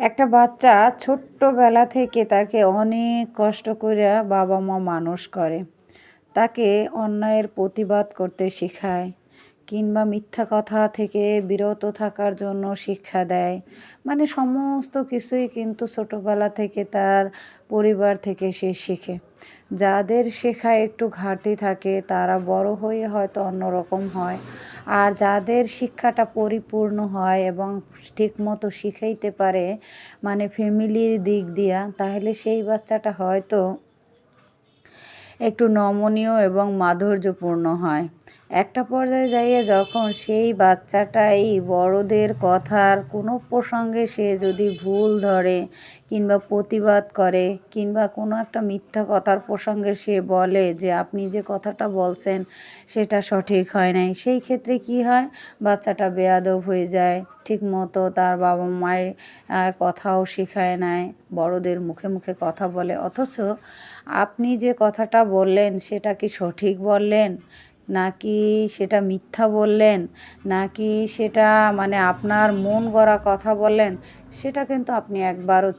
একটা বাচ্চা ছোট্টবেলা থেকে তাকে অনেক কষ্ট করে বাবা মা মানুষ করে। তাকে অন্যায়ের প্রতিবাদ করতে শেখায় কিংবা মিথ্যা কথা থেকে বিরত থাকার জন্য শিক্ষা দেয়। মানে সমস্ত কিছুই কিন্তু ছোটবেলা থেকে তার পরিবার থেকে সে শেখে। যাদের শেখায় একটু ঘাটতি থাকে তারা বড় হয়ে হয়তো অন্যরকম হয়। আর যাদের শিক্ষাটা পরিপূর্ণ হয় এবং ঠিকমতো শিখাইতে পারে মানে ফ্যামিলির দিক দিয়া, তাহলে সেই বাচ্চাটা হয়তো একটু নমনীয় এবং মাধুর্যপূর্ণ হয়। একটা পর্যায়ে যাইয়ে যখন সেই বাচ্চাটাই বড়দের কথার কোনো প্রসঙ্গে সে যদি ভুল ধরে কিংবা প্রতিবাদ করে কিংবা কোনো একটা মিথ্যা কথার প্রসঙ্গে সে বলে যে আপনি যে কথাটা বলছেন সেটা সঠিক হয় নাই, সেই ক্ষেত্রে কি হয়, বাচ্চাটা বেয়াদব হয়ে যায়, ঠিকমতো তার বাবা মায়ের কথাও শেখায় নেয়, বড়দের মুখে মুখে কথা বলে, অথচ আপনি যে কথাটা বললেন সেটা কি সঠিক বললেন নাকি সেটা মিথ্যা বললেন নাকি সেটা মানে আপনার মন গড়া কথা বললেন, সেটা কিন্তু আপনি একবারও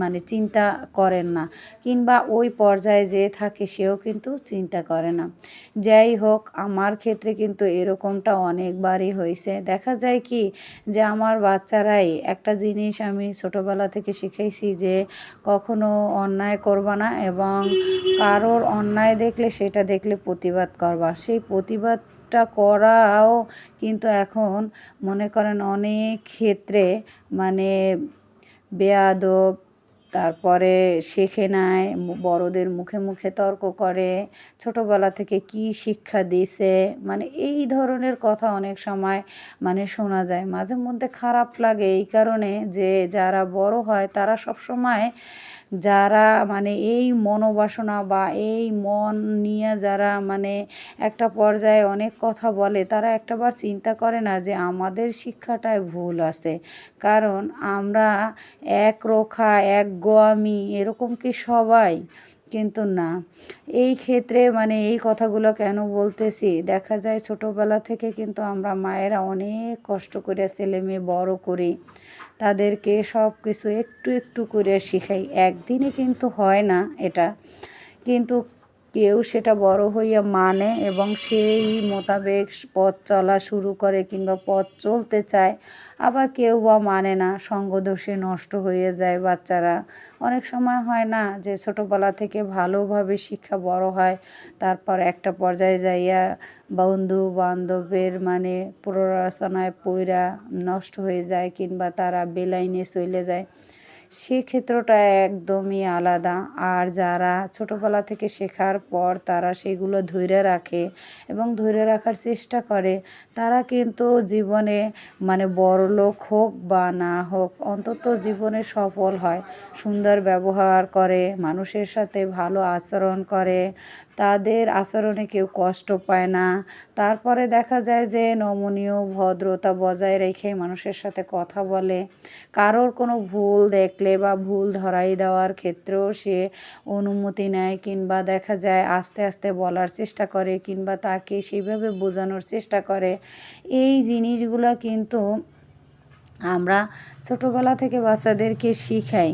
মানে চিন্তা করেন না, কিংবা ওই পর্যায়ে যে থাকে সেও কিন্তু চিন্তা করে না। যাই হোক, আমার ক্ষেত্রে কিন্তু এরকমটা অনেকবারই হয়েছে। দেখা যায় কি যে আমার বাচ্চারাই একটা জিনিস আমি ছোটোবেলা থেকে শিখাইছি যে কখনো অন্যায় করবা না এবং কারোর অন্যায় দেখলে সেটা দেখলে প্রতিবাদ করবা। সেই প্রতিবাদটা করাও কিন্তু এখন মনে করেন অনেক ক্ষেত্রে মানে বেয়াদব, তারপরে শেখে নাই, বড়দের মুখে মুখে তর্ক করে, ছোটোবেলা থেকে কি শিক্ষা দিছে, মানে এই ধরনের কথা অনেক সময় মানে শোনা যায়। মাঝে মধ্যে খারাপ লাগে এই কারণে যে যারা বড় হয় তারা সবসময় যারা মানে এই মনোবাসনা বা এই মন নিয়ে যারা মানে একটা পর্যায়ে অনেক কথা বলে, তারা একটাবার চিন্তা করে না যে আমাদের শিক্ষাটায় ভুল আছে। কারণ আমরা একরোখা একগোয়ামি এরকম কি সবাই? কিন্তু না। এই ক্ষেত্রে মানে এই কথাগুলো কেন বলতেছি, দেখা যায় ছোটোবেলা থেকে কিন্তু আমরা মায়েরা অনেক কষ্ট করে ছেলে মেয়ে বড় করি, তাদেরকে সব কিছু একটু একটু করে শিখাই, একদিনে কিন্তু হয় না এটা, কিন্তু কেউ সেটা বড় হইয়া মানে এবং সেই মোতাবেক পথ চলা শুরু করে কিংবা পথ চলতে চায়। আবার কেউ বা মানে না, সঙ্গদোষে নষ্ট হয়ে যায় বাচ্চারা। অনেক সময় হয় না যে ছোটোবেলা থেকে ভালোভাবে শিক্ষা বড় হয়, তারপর একটা পর্যায়ে যাইয়া বন্ধু বান্ধবের মানে প্ররোচনায় পইড়া নষ্ট হয়ে যায় কিংবা তারা বেলাইনে চলে যায়, সেক্ষেত্রটা একদমই আলাদা। আর যারা ছোটোবেলা থেকে শেখার পর তারা সেগুলো ধরে রাখে এবং ধরে রাখার চেষ্টা করে, তারা কিন্তু জীবনে মানে বড়লোক হোক বা না হোক অন্তত জীবনে সফল হয়। সুন্দর ব্যবহার করে, মানুষের সাথে ভালো আচরণ করে, তাদের আচরণে কেউ কষ্ট পায় না। তারপরে দেখা যায় যে নমনীয় ভদ্রতা বজায় রেখে মানুষের সাথে কথা বলে, কারোর কোনো ভুল দেখলে বা ভুল ধরাই দেওয়ার ক্ষেত্রেও সে অনুমতি নেয় কিংবা দেখা যায় আস্তে আস্তে বলার চেষ্টা করে কিংবা তাকে সেইভাবে বোঝানোর চেষ্টা করে। এই জিনিসগুলো কিন্তু আমরা ছোটোবেলা থেকে বাচ্চাদেরকে শিখাই।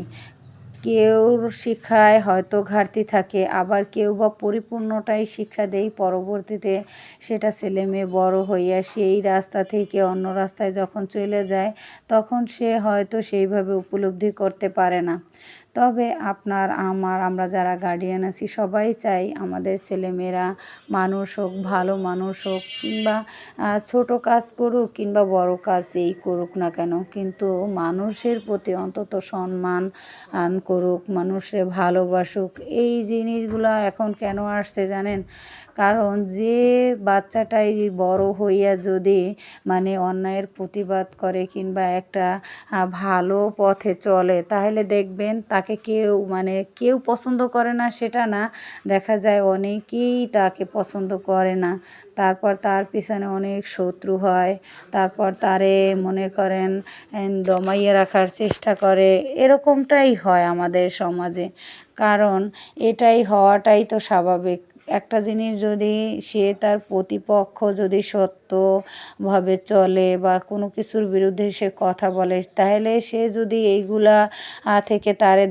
কেউ শিক্ষায় হয়তো ঘাটতি থাকে, আবার কেউ বা পরিপূর্ণটাই শিক্ষা দেয়, পরবর্তীতে সেটা ছেলে মেয়ে বড় হইয়া সেই রাস্তা থেকে অন্য রাস্তায় যখন চলে যায় তখন সে হয়তো সেইভাবে উপলব্ধি করতে পারে না। তবে আপনার আমার আমরা যারা গার্ডিয়ান আছি সবাই চাই আমাদের ছেলেমেয়েরা মানুষ হোক, ভালো মানুষ হোক, কিংবা ছোট কাজ করুক কিংবা বড় কাজ যেই করুক না কেন, কিন্তু মানুষের প্রতি অন্তত সম্মান করুক, মানুষে ভালোবাসুক। এই জিনিসগুলো এখন কেন আসছে জানেন? কারণ যে বাচ্চাটাই বড় হইয়া যদি মানে অন্যায়ের প্রতিবাদ করে কিংবা একটা ভালো পথে চলে, তাহলে দেখবেন তাকে কেউ পছন্দ করে না সেটা না, দেখা যায় অনেকেই তাকে পছন্দ করে না, তারপর তার পিছনে অনেক শত্রু হয়, তারপর তারে মনে করেন দমাইয়ে রাখার চেষ্টা করে, এরকমটাই হয় আমাদের সমাজে। কারণ এটাই হওয়াটাই তো স্বাভাবিক। একটা জিনিস যদি সে তার প্রতিপক্ষ যদি সত্যভাবে চলে বা কোনো কিছুর বিরুদ্ধে সে কথা বলে, তাহলে সে যদি এইগুলা থেকে তারে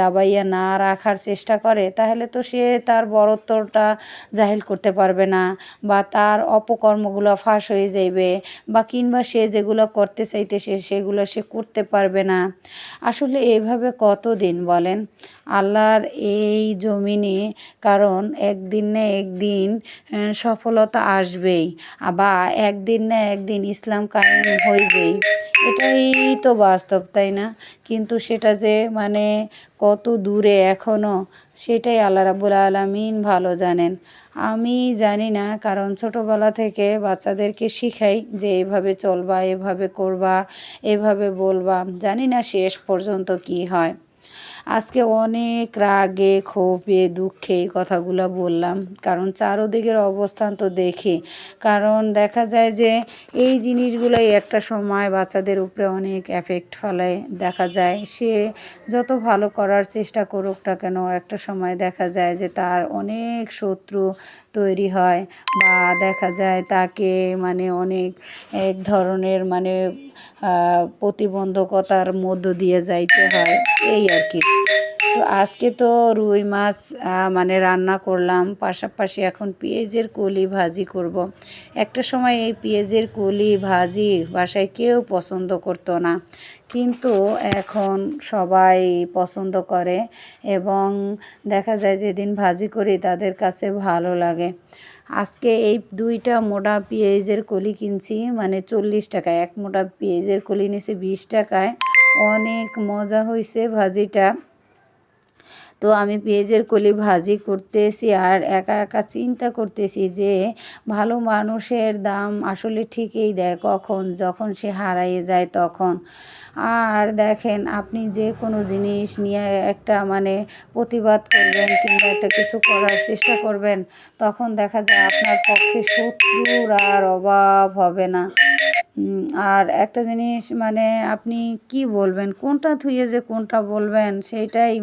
দাবাইয়া না রাখার চেষ্টা করে, তাহলে তো সে তার বড়ত্বটা জাহির করতে পারবে না, বা তার অপকর্মগুলো ফাঁস হয়ে যাইবে, বা কিংবা সে যেগুলো করতে চাইতেছে সেগুলো সে করতে পারবে না। আসলে এইভাবে কতদিন বলেন আল্লাহর এই জমিনে, কারণ একদিন না একদিন সফলতা আসবেই, বা একদিন না একদিন ইসলাম কায়েম হইবেই, এটাই তো বাস্তব, তাই না? কিন্তু সেটা যে কত দূরে এখনও, সেটাই আল্লাহ রাব্বুল আলামিন ভালো জানেন। আমি জানি না, কারণ ছোটোবেলা থেকে বাচ্চাদেরকে শিখাই যে এভাবে চলবা, এভাবে করবা, এভাবে বলবা, জানি না শেষ পর্যন্ত কি হয়। আজকে অনেক রাগে, ক্ষোভে, দুঃখে এই কথাগুলো বললাম, কারণ চারদিকের অবস্থান তো দেখি। কারণ দেখা যায় যে এই জিনিসগুলোই একটা সময় বাচ্চাদের উপরে অনেক এফেক্ট ফেলে। দেখা যায় সে যত ভালো করার চেষ্টা করুক না কেন, একটা সময় দেখা যায় যে তার অনেক শত্রু তৈরি হয়, বা দেখা যায় তাকে অনেক এক ধরনের প্রতিবন্ধকতার মধ্য দিয়ে যাইতে হয়, এই আর কি। তো আজকে তো রুই মাছ রান্না করলাম, পাশাপাশি এখন পেঁয়াজের কলি ভাজি করব। একটা সময় এই পেঁয়াজের কলি ভাজি বাসায় কেউ পছন্দ করতো না, কিন্তু এখন সবাই পছন্দ করে, এবং দেখা যায় যেদিন ভাজি করি তাদের কাছে ভালো লাগে। আজকে এই 2টা মোটা পেঁয়াজের কলি কিনছি 40 টাকায়, এক মোটা পেঁয়াজের কলি নিয়েছি 20 টাকায়। অনেক মজা হয়েছে ভাজিটা। তো আমি পেঁয়াজের কলি ভাজি করতেছি আর একা একা চিন্তা করতেছি যে ভালো মানুষের দাম আসলে ঠিকই দেয় কখন, যখন সে হারিয়ে যায় তখন। আর দেখেন, আপনি যে কোনো জিনিস নিয়ে একটা প্রতিবাদ করবেন কিংবা একটা কিছু করার চেষ্টা করবেন, তখন দেখা যায় আপনার পক্ষে শত্রুর আর অভাব হবে না। আর একটা জিনিস আপনি কি বলবেন, কোনটা থুয়ে যে কোনটা বলবেন সেইটাই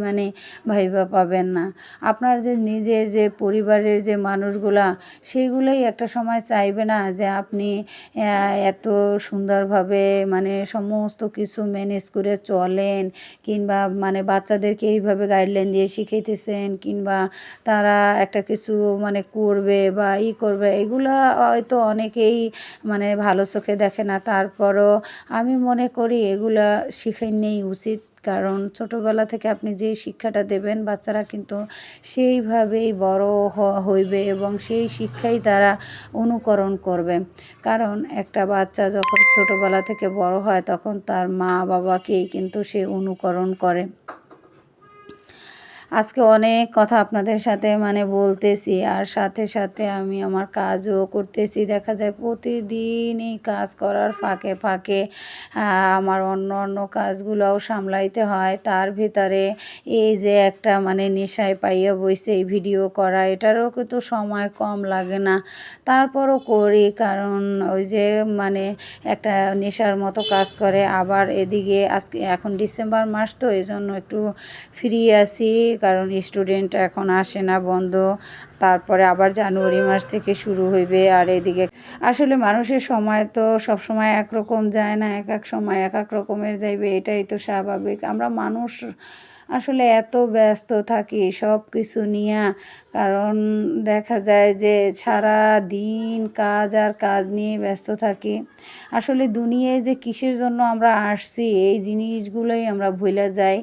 ভাইবা পাবেন না। আপনার যে নিজের যে পরিবারের যে মানুষগুলা, সেইগুলোই একটা সময় চাইবে না যে আপনি এত সুন্দরভাবে সমস্ত কিছু ম্যানেজ করে চলেন, কিংবা বাচ্চাদেরকে এইভাবে গাইডলাইন দিয়ে শিখাইতেছেন, কিংবা তারা একটা কিছু করবে বা করবে, এগুলা হয়তো অনেকেই ভালো চোখে দেখে না। তারপরও আমি মনে করি এগুলা শিখানোই উচিত, কারণ ছোটোবেলা থেকে আপনি যে শিক্ষাটা দেবেন বাচ্চারা কিন্তু সেইভাবেই বড় হইবে, এবং সেই শিক্ষাই তারা অনুকরণ করবে। কারণ একটা বাচ্চা যখন ছোটোবেলা থেকে বড় হয় তখন তার মা বাবাকেই কিন্তু সে অনুকরণ করে। আজকে অনেক কথা আপনাদের সাথে বলতেছি, আর সাথে সাথে আমি আমার কাজও করতেছি। দেখা যায় প্রতিদিন এই কাজ করার ফাঁকে ফাঁকে আমার অন্য কাজগুলোও সামলাইতে হয়। তার ভিতরে এই যে একটা নেশায় পাইয়া বইছে এই ভিডিও করা, এটারও কিন্তু সময় কম লাগে না, তারপরও করি, কারণ ওই যে একটা নেশার মতো কাজ করে। আবার এদিকে এখন ডিসেম্বর মাস, তো এই জন্য একটু ফ্রি আছি, কারণ স্টুডেন্ট এখন আসে না, বন্ধ। তারপরে আবার জানুয়ারি মাস থেকে শুরু হইবে। আর এদিকে আসলে মানুষের সময় তো সব সময় একরকম যায় না, এক এক সময় এক এক রকমের যাইবে, এটাই তো স্বাভাবিক। আমরা মানুষ আসলে এত ব্যস্ত থাকি সব কিছু নিয়ে, কারণ দেখা যায় যে সারা দিন কাজ আর কাজ নিয়ে ব্যস্ত থাকি। আসলে দুনিয়ায় যে কিসের জন্য আমরা আসছি এই জিনিসগুলোই আমরা ভুলে যাই।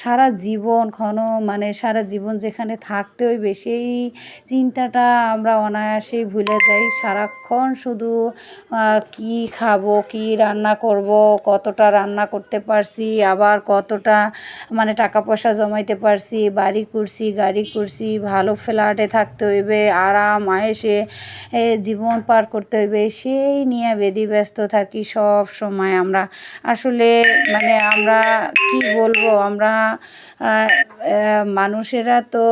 সারা জীবন সারা জীবন যেখানে থাকতে হইবে সেই চিন্তাটা আমরা অনায়াসেই ভুলে যাই। সারাক্ষণ শুধু কি খাবো, কি রান্না করব, কতটা রান্না করতে পারছি, আবার কতটা টাকা পয়সা জমাইতে পারছি, বাড়ি করছি, গাড়ি করছি, ভালো ফ্ল্যাটে থাকতে হইবে, আরাম আয়েসে জীবন পার করতে হইবে, সেই নিয়ে ব্যস্ত থাকি সব সময় আমরা। আসলে আমরা কি বলবো, আমরা মানুষেরা তো